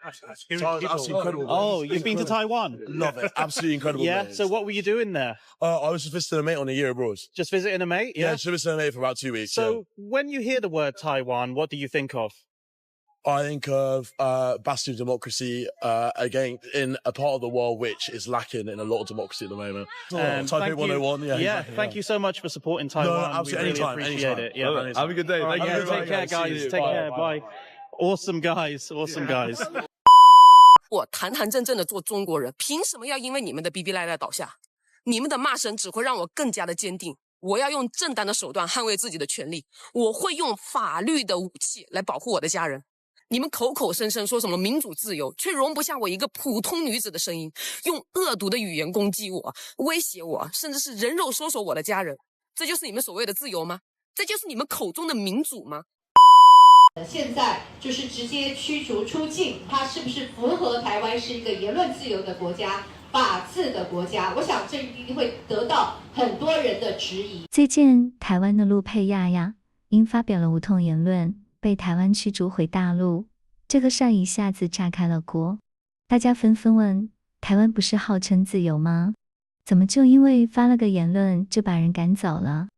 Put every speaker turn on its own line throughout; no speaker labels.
Absolutely incredible.
Oh, you've been to Taiwan?
Love it. Absolutely incredible.
Yeah.
Place.
So what were you doing there?
I was just visiting a mate on a year abroad.
Just visiting a mate?
Yeah, just visiting a mate for about 2 weeks.
So when you hear the word Taiwan, what do you think of?
I think of bastion of democracy, again, in a part of the world which is lacking in a lot of democracy at the moment. Taipei 101, yeah.
Exactly, thank you so much for supporting Taiwan.
No, absolutely,
we really appreciate it. Yeah.
Have a good day.
Thank you. Take care, guys. Take care. Bye. Awesome guys. Awesome guys.
我堂堂正正的做中国人，凭什么要因为你们的逼逼赖赖倒下？你们的骂声只会让我更加的坚定。我要用正当的手段捍卫自己的权利，我会用法律的武器来保护我的家人。你们口口声声说什么民主自由，却容不下我一个普通女子的声音，用恶毒的语言攻击我，威胁我，甚至是人肉搜索我的家人。这就是你们所谓的自由吗？这就是你们口中的民主吗？
现在就是直接驱逐出境，它是不是符合台湾是一个言论自由的国家、法治的国家？我想这一定会得到很多人的质疑。
最近，台湾的陆配亚亚因发表了无痛言论，被台湾驱逐回大陆，这个事儿一下子炸开了锅。大家纷纷问：台湾不是号称自由吗？怎么就因为发了个言论就把人赶走了？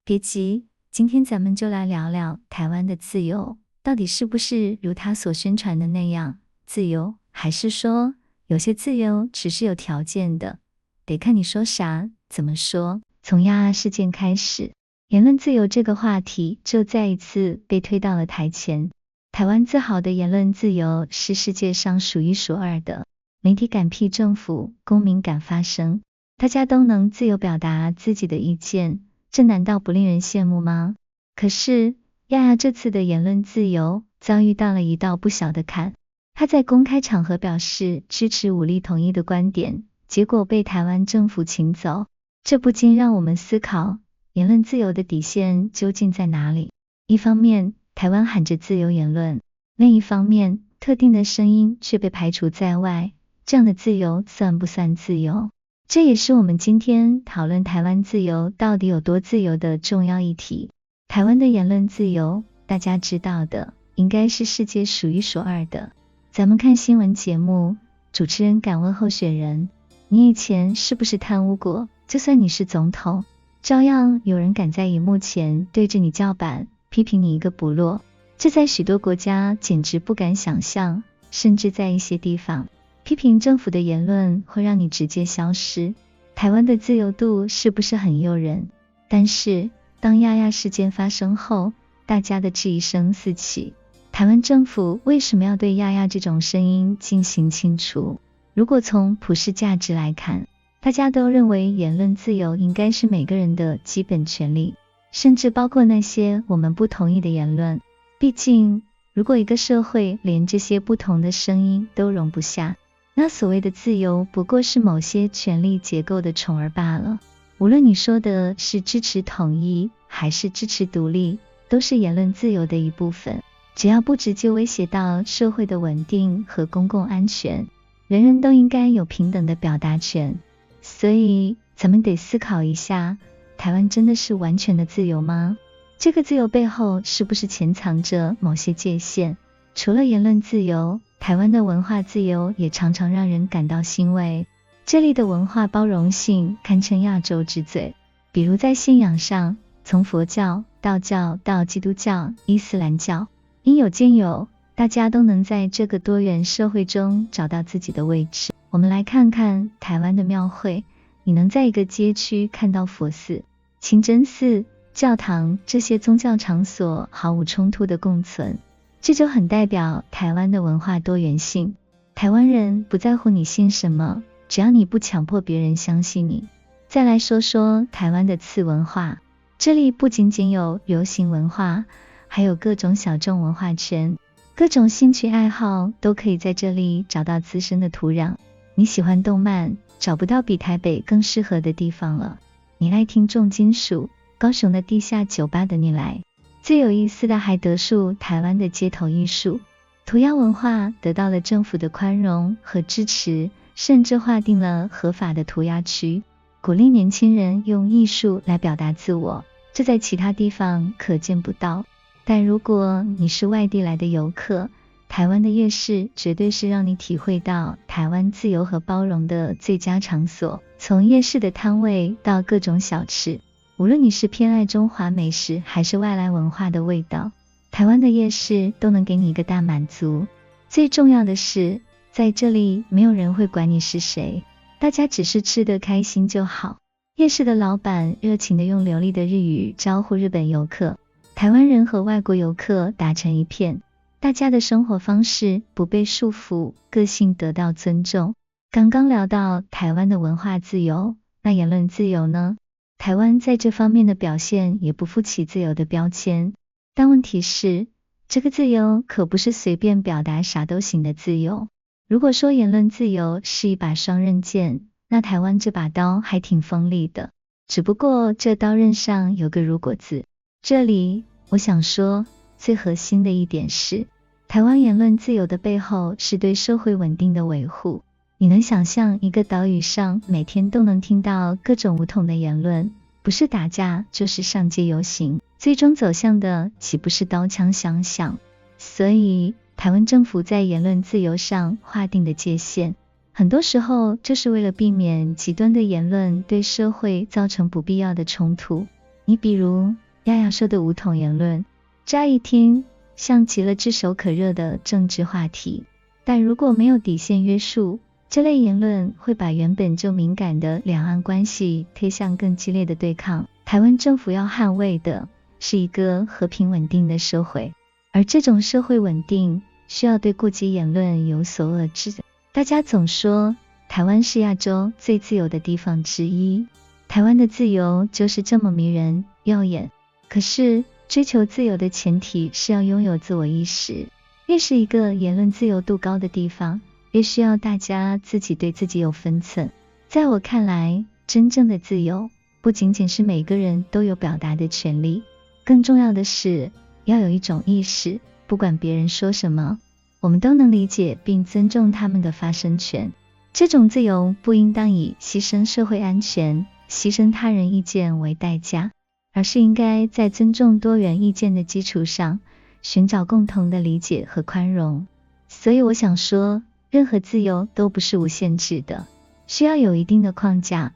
别急，今天咱们就来聊聊台湾的自由。到底是不是如他所宣传的那样自由，还是说有些自由只是有条件的，得看你说啥怎么说。从亚亚事件开始，言论自由这个话题就再一次被推到了台前。台湾自豪的言论自由是世界上数一数二的，媒体敢批政府，公民敢发声，大家都能自由表达自己的意见，这难道不令人羡慕吗？可是亚亚这次的言论自由遭遇到了一道不小的坎，他在公开场合表示支持武力统一的观点，结果被台湾政府请走，这不禁让我们思考，言论自由的底线究竟在哪里？一方面，台湾喊着自由言论，另一方面，特定的声音却被排除在外，这样的自由算不算自由？这也是我们今天讨论台湾自由到底有多自由的重要议题。台湾的言论自由，大家知道的，应该是世界数一数二的。咱们看新闻节目，主持人敢问候选人，你以前是不是贪污过？就算你是总统，照样有人敢在荧幕前对着你叫板，批评你一个不落。这在许多国家简直不敢想象，甚至在一些地方，批评政府的言论会让你直接消失。台湾的自由度是不是很诱人？但是当亚亚事件发生后，大家的质疑声四起，台湾政府为什么要对亚亚这种声音进行清除？如果从普世价值来看，大家都认为言论自由应该是每个人的基本权利，甚至包括那些我们不同意的言论。毕竟，如果一个社会连这些不同的声音都容不下，那所谓的自由不过是某些权力结构的宠儿罢了。无论你说的是支持统一还是支持独立，都是言论自由的一部分。只要不直接威胁到社会的稳定和公共安全，人人都应该有平等的表达权。所以咱们得思考一下，台湾真的是完全的自由吗？这个自由背后是不是潜藏着某些界限？除了言论自由，台湾的文化自由也常常让人感到欣慰。这里的文化包容性堪称亚洲之最，比如在信仰上，从佛教、道教到基督教、伊斯兰教，应有尽有，大家都能在这个多元社会中找到自己的位置。我们来看看台湾的庙会，你能在一个街区看到佛寺、清真寺、教堂这些宗教场所毫无冲突的共存，这就很代表台湾的文化多元性。台湾人不在乎你信什么，只要你不强迫别人相信你。再来说说台湾的次文化，这里不仅仅有流行文化，还有各种小众文化圈，各种兴趣爱好都可以在这里找到滋生的土壤。你喜欢动漫，找不到比台北更适合的地方了。你爱听重金属，高雄的地下酒吧等你来。最有意思的还得数台湾的街头艺术，涂鸦文化得到了政府的宽容和支持，甚至划定了合法的涂鸦区，鼓励年轻人用艺术来表达自我，这在其他地方可见不到。但如果你是外地来的游客，台湾的夜市绝对是让你体会到台湾自由和包容的最佳场所。从夜市的摊位到各种小吃，无论你是偏爱中华美食还是外来文化的味道，台湾的夜市都能给你一个大满足。最重要的是，在这里没有人会管你是谁，大家只是吃得开心就好。夜市的老板热情地用流利的日语招呼日本游客，台湾人和外国游客打成一片，大家的生活方式不被束缚，个性得到尊重。刚刚聊到台湾的文化自由，那言论自由呢？台湾在这方面的表现也不负起自由的标签，但问题是，这个自由可不是随便表达啥都行的自由。如果说言论自由是一把双刃剑，那台湾这把刀还挺锋利的，只不过这刀刃上有个如果字。这里我想说，最核心的一点是，台湾言论自由的背后是对社会稳定的维护。你能想象一个岛屿上每天都能听到各种不同的言论，不是打架就是上街游行，最终走向的岂不是刀枪相向？所以台湾政府在言论自由上划定的界限，很多时候就是为了避免极端的言论对社会造成不必要的冲突。你比如亚亚说的武统言论，乍一听像极了炙手可热的政治话题，但如果没有底线约束，这类言论会把原本就敏感的两岸关系推向更激烈的对抗。台湾政府要捍卫的是一个和平稳定的社会，而这种社会稳定需要对过激言论有所遏制。大家总说台湾是亚洲最自由的地方之一，台湾的自由就是这么迷人耀眼。可是追求自由的前提是要拥有自我意识，越是一个言论自由度高的地方，越需要大家自己对自己有分寸。在我看来，真正的自由不仅仅是每个人都有表达的权利，更重要的是要有一种意识，不管别人说什么，我们都能理解并尊重他们的发声权。这种自由不应当以牺牲社会安全、牺牲他人意见为代价，而是应该在尊重多元意见的基础上，寻找共同的理解和宽容。所以我想说，任何自由都不是无限制的，需要有一定的框架，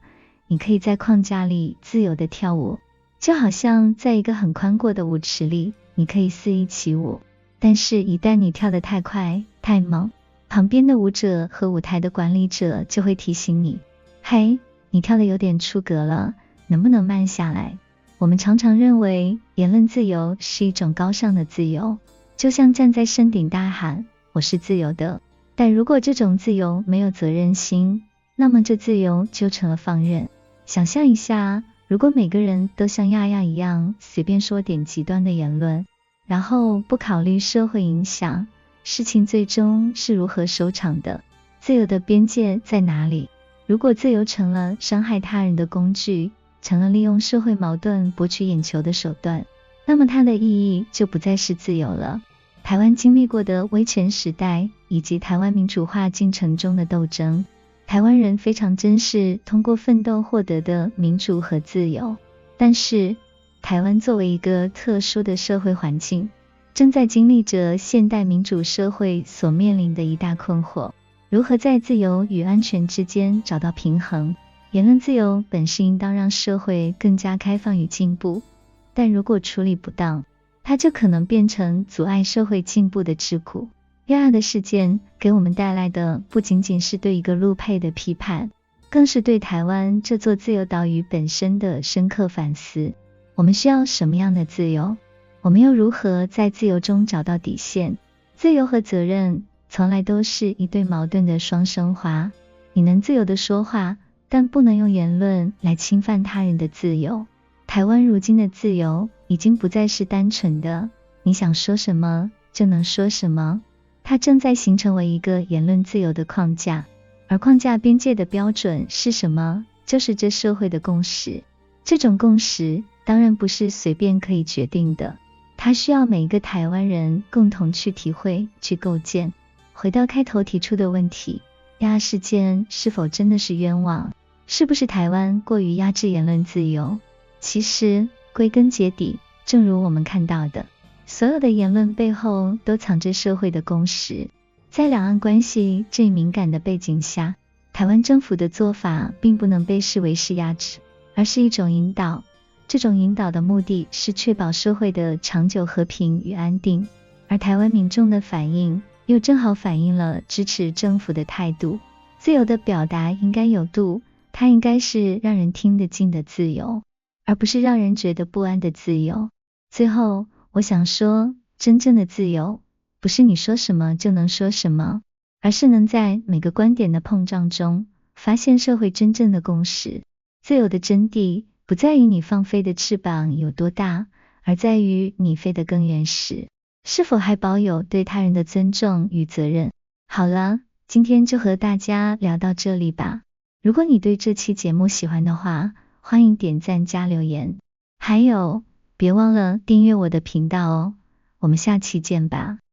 你可以在框架里自由地跳舞，就好像在一个很宽阔的舞池里，你可以肆意起舞，但是一旦你跳得太快太猛，旁边的舞者和舞台的管理者就会提醒你，嘿，你跳得有点出格了，能不能慢下来？我们常常认为言论自由是一种高尚的自由，就像站在山顶大喊我是自由的，但如果这种自由没有责任心，那么这自由就成了放任。想象一下，如果每个人都像亚亚一样随便说点极端的言论，然后不考虑社会影响，事情最终是如何收场的？自由的边界在哪里？如果自由成了伤害他人的工具，成了利用社会矛盾博取眼球的手段，那么它的意义就不再是自由了。台湾经历过的威权时代以及台湾民主化进程中的斗争，台湾人非常珍视通过奋斗获得的民主和自由。但是台湾作为一个特殊的社会环境，正在经历着现代民主社会所面临的一大困惑，如何在自由与安全之间找到平衡？言论自由本是应当让社会更加开放与进步，但如果处理不当，它就可能变成阻碍社会进步的桎梏。亚亚的事件给我们带来的不仅仅是对一个陆配的批判，更是对台湾这座自由岛屿本身的深刻反思。我们需要什么样的自由？我们又如何在自由中找到底线？自由和责任从来都是一对矛盾的双生花。你能自由地说话，但不能用言论来侵犯他人的自由。台湾如今的自由已经不再是单纯的你想说什么就能说什么，它正在形成为一个言论自由的框架，而框架边界的标准是什么？就是这社会的共识。这种共识当然不是随便可以决定的，它需要每一个台湾人共同去体会、去构建。回到开头提出的问题，亚亚事件是否真的是冤枉？是不是台湾过于压制言论自由？其实归根结底，正如我们看到的，所有的言论背后都藏着社会的共识。在两岸关系这一敏感的背景下，台湾政府的做法并不能被视为是压制，而是一种引导。这种引导的目的是确保社会的长久和平与安定，而台湾民众的反应又正好反映了支持政府的态度。自由的表达应该有度，它应该是让人听得进的自由，而不是让人觉得不安的自由。最后，我想说，真正的自由，不是你说什么就能说什么，而是能在每个观点的碰撞中，发现社会真正的共识。自由的真谛，不在于你放飞的翅膀有多大，而在于你飞得更远时，是否还保有对他人的尊重与责任。好了，今天就和大家聊到这里吧。如果你对这期节目喜欢的话，欢迎点赞加留言。还有，别忘了订阅我的频道哦。我们下期见吧。